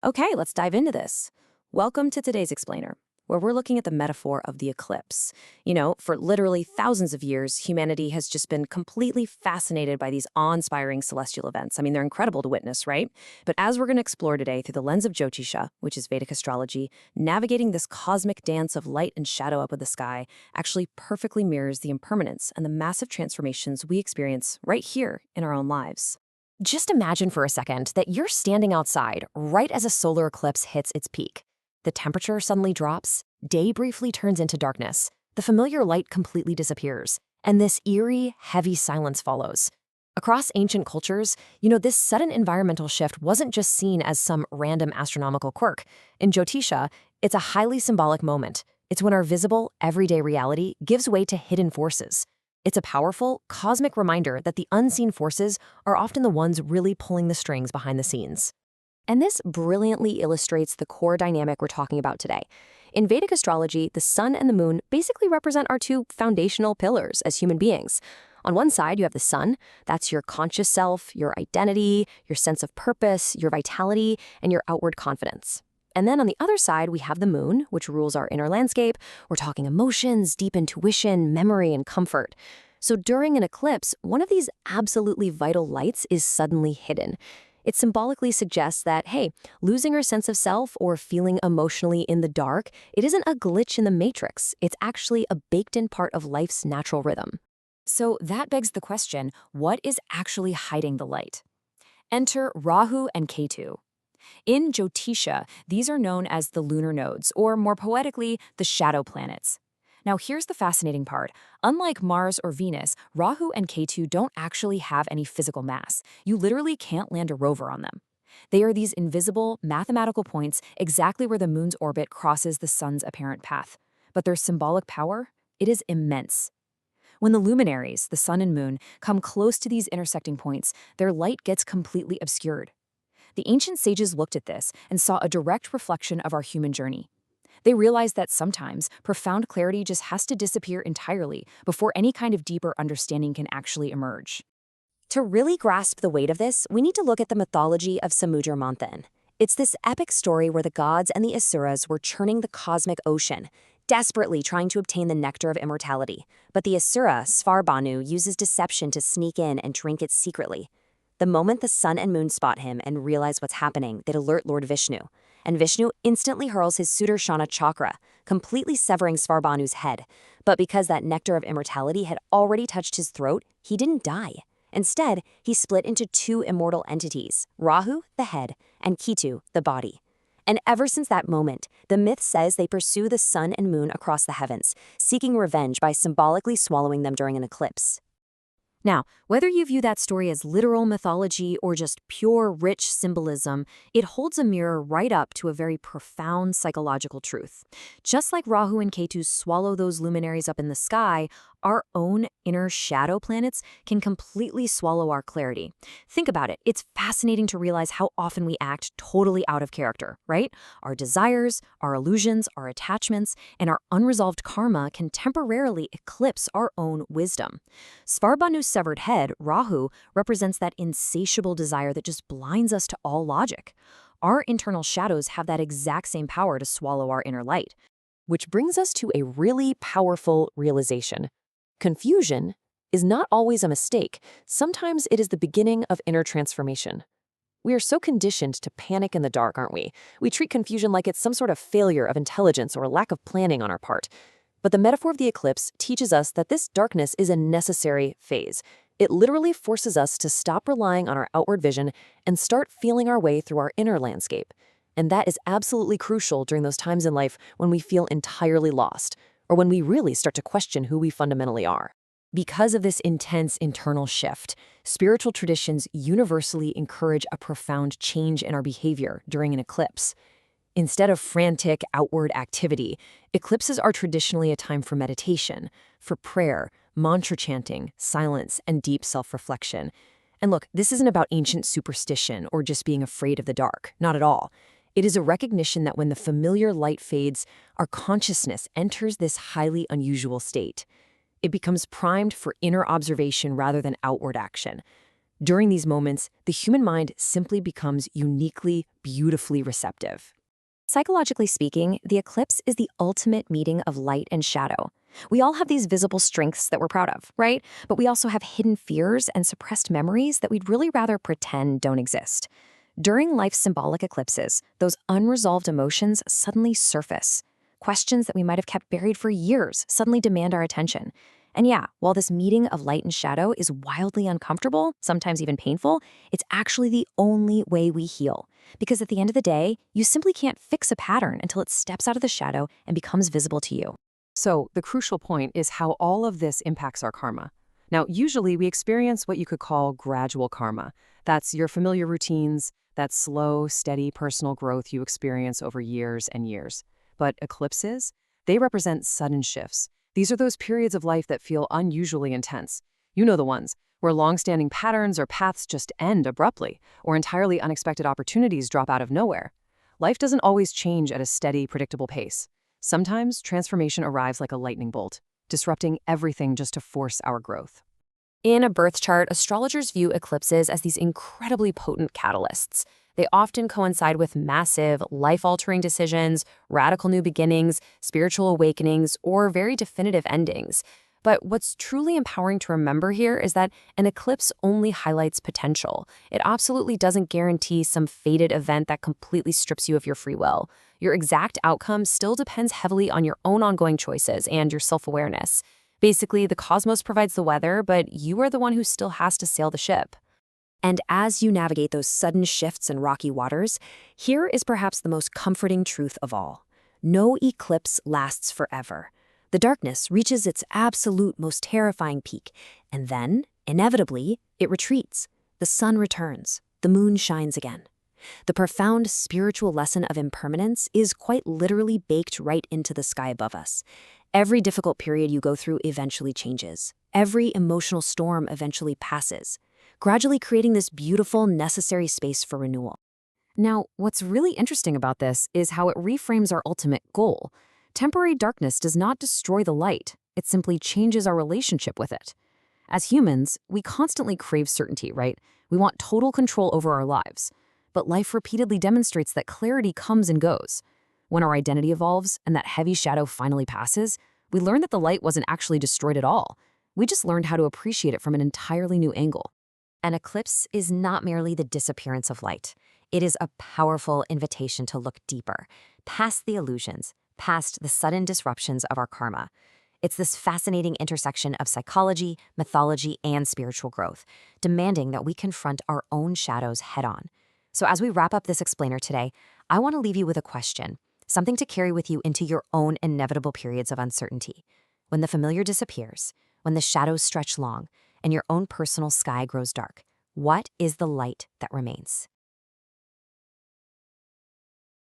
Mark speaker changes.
Speaker 1: Okay, let's dive into this. Welcome to today's explainer, where we're looking at the metaphor of the eclipse. For literally thousands of years, humanity has just been completely fascinated by these awe-inspiring celestial events. I mean, they're incredible to witness, right? But as we're going to explore today through the lens of Jyotisha, which is Vedic astrology, navigating this cosmic dance of light and shadow up in the sky actually perfectly mirrors the impermanence and the massive transformations we experience right here in our own lives.
Speaker 2: Just imagine for a second that you're standing outside right as a solar eclipse hits its peak. The temperature suddenly drops, day briefly turns into darkness, the familiar light completely disappears, and this eerie, heavy silence follows. Across ancient cultures, this sudden environmental shift wasn't just seen as some random astronomical quirk. In Jyotisha, it's a highly symbolic moment. It's when our visible, everyday reality gives way to hidden forces. It's a powerful, cosmic reminder that the unseen forces are often the ones really pulling the strings behind the scenes. And this brilliantly illustrates the core dynamic we're talking about today. In Vedic astrology, the sun and the moon basically represent our two foundational pillars as human beings. On one side, you have the sun. That's your conscious self, your identity, your sense of purpose, your vitality, and your outward confidence. And then on the other side, we have the moon, which rules our inner landscape. We're talking emotions, deep intuition, memory, and comfort. So during an eclipse, one of these absolutely vital lights is suddenly hidden. It symbolically suggests that, hey, losing our sense of self or feeling emotionally in the dark, it isn't a glitch in the matrix. It's actually a baked-in part of life's natural rhythm. So that begs the question, what is actually hiding the light? Enter Rahu and Ketu. In Jyotisha, these are known as the lunar nodes, or more poetically, the shadow planets. Now here's the fascinating part. Unlike Mars or Venus, Rahu and Ketu don't actually have any physical mass. You literally can't land a rover on them. They are these invisible, mathematical points exactly where the moon's orbit crosses the sun's apparent path. But their symbolic power? It is immense. When the luminaries, the sun and moon, come close to these intersecting points, their light gets completely obscured. The ancient sages looked at this and saw a direct reflection of our human journey. They realized that sometimes profound clarity just has to disappear entirely before any kind of deeper understanding can actually emerge. To really grasp the weight of this, we need to look at the mythology of Samudra Manthan. It's this epic story where the gods and the asuras were churning the cosmic ocean, desperately trying to obtain the nectar of immortality. But the asura, Svarbhanu, uses deception to sneak in and drink it secretly. The moment the sun and moon spot him and realize what's happening, they'd alert Lord Vishnu. And Vishnu instantly hurls his Sudarshana chakra, completely severing Svarbhanu's head. But because that nectar of immortality had already touched his throat, he didn't die. Instead, he split into two immortal entities, Rahu, the head, and Ketu, the body. And ever since that moment, the myth says they pursue the sun and moon across the heavens, seeking revenge by symbolically swallowing them during an eclipse. Now, whether you view that story as literal mythology or just pure, rich symbolism, it holds a mirror right up to a very profound psychological truth. Just like Rahu and Ketu swallow those luminaries up in the sky, our own inner shadow planets can completely swallow our clarity. Think about it. It's fascinating to realize how often we act totally out of character, right? Our desires, our illusions, our attachments, and our unresolved karma can temporarily eclipse our own wisdom. Svarbhanu's severed head, Rahu, represents that insatiable desire that just blinds us to all logic. Our internal shadows have that exact same power to swallow our inner light. Which brings us to a really powerful realization. Confusion is not always a mistake. Sometimes it is the beginning of inner transformation. We are so conditioned to panic in the dark, aren't we? We treat confusion like it's some sort of failure of intelligence or lack of planning on our part. But the metaphor of the eclipse teaches us that this darkness is a necessary phase. It literally forces us to stop relying on our outward vision and start feeling our way through our inner landscape. And that is absolutely crucial during those times in life when we feel entirely lost, or when we really start to question who we fundamentally are. Because of this intense internal shift, spiritual traditions universally encourage a profound change in our behavior during an eclipse. Instead of frantic outward activity, eclipses are traditionally a time for meditation, for prayer, mantra chanting, silence, and deep self-reflection. And look, this isn't about ancient superstition or just being afraid of the dark, not at all. It is a recognition that when the familiar light fades, our consciousness enters this highly unusual state. It becomes primed for inner observation rather than outward action.
Speaker 1: During these moments, the human mind simply becomes uniquely, beautifully receptive.
Speaker 2: Psychologically speaking, the eclipse is the ultimate meeting of light and shadow. We all have these visible strengths that we're proud of, right? But we also have hidden fears and suppressed memories that we'd really rather pretend don't exist. During life's symbolic eclipses, those unresolved emotions suddenly surface. Questions that we might have kept buried for years suddenly demand our attention. And yeah, while this meeting of light and shadow is wildly uncomfortable, sometimes even painful, it's actually the only way we heal. Because at the end of the day, you simply can't fix a pattern until it steps out of the shadow and becomes visible to you.
Speaker 1: So, the crucial point is how all of this impacts our karma. Now, usually we experience what you could call gradual karma. That's your familiar routines, that slow, steady personal growth you experience over years and years. But eclipses, they represent sudden shifts. These are those periods of life that feel unusually intense. You know the ones, where long-standing patterns or paths just end abruptly, or entirely unexpected opportunities drop out of nowhere. Life doesn't always change at a steady, predictable pace. Sometimes transformation arrives like a lightning bolt, disrupting everything just to force our growth.
Speaker 2: In a birth chart, astrologers view eclipses as these incredibly potent catalysts. They often coincide with massive, life-altering decisions, radical new beginnings, spiritual awakenings, or very definitive endings. But what's truly empowering to remember here is that an eclipse only highlights potential. It absolutely doesn't guarantee some fated event that completely strips you of your free will. Your exact outcome still depends heavily on your own ongoing choices and your self-awareness. Basically, the cosmos provides the weather, but you are the one who still has to sail the ship. And as you navigate those sudden shifts in rocky waters, here is perhaps the most comforting truth of all. No eclipse lasts forever. The darkness reaches its absolute most terrifying peak, and then, inevitably, it retreats. The sun returns. The moon shines again. The profound spiritual lesson of impermanence is quite literally baked right into the sky above us. Every difficult period you go through eventually changes. Every emotional storm eventually passes, gradually creating this beautiful, necessary space for renewal. Now, what's really interesting about this is how it reframes our ultimate goal. Temporary darkness does not destroy the light. It simply changes our relationship with it. As humans, we constantly crave certainty, right? We want total control over our lives. But life repeatedly demonstrates that clarity comes and goes. When our identity evolves and that heavy shadow finally passes, we learn that the light wasn't actually destroyed at all. We just learned how to appreciate it from an entirely new angle. An eclipse is not merely the disappearance of light. It is a powerful invitation to look deeper, past the illusions, past the sudden disruptions of our karma. It's this fascinating intersection of psychology, mythology, and spiritual growth, demanding that we confront our own shadows head-on. So as we wrap up this explainer today, I want to leave you with a question, something to carry with you into your own inevitable periods of uncertainty. When the familiar disappears, when the shadows stretch long, and your own personal sky grows dark, what is the light that remains?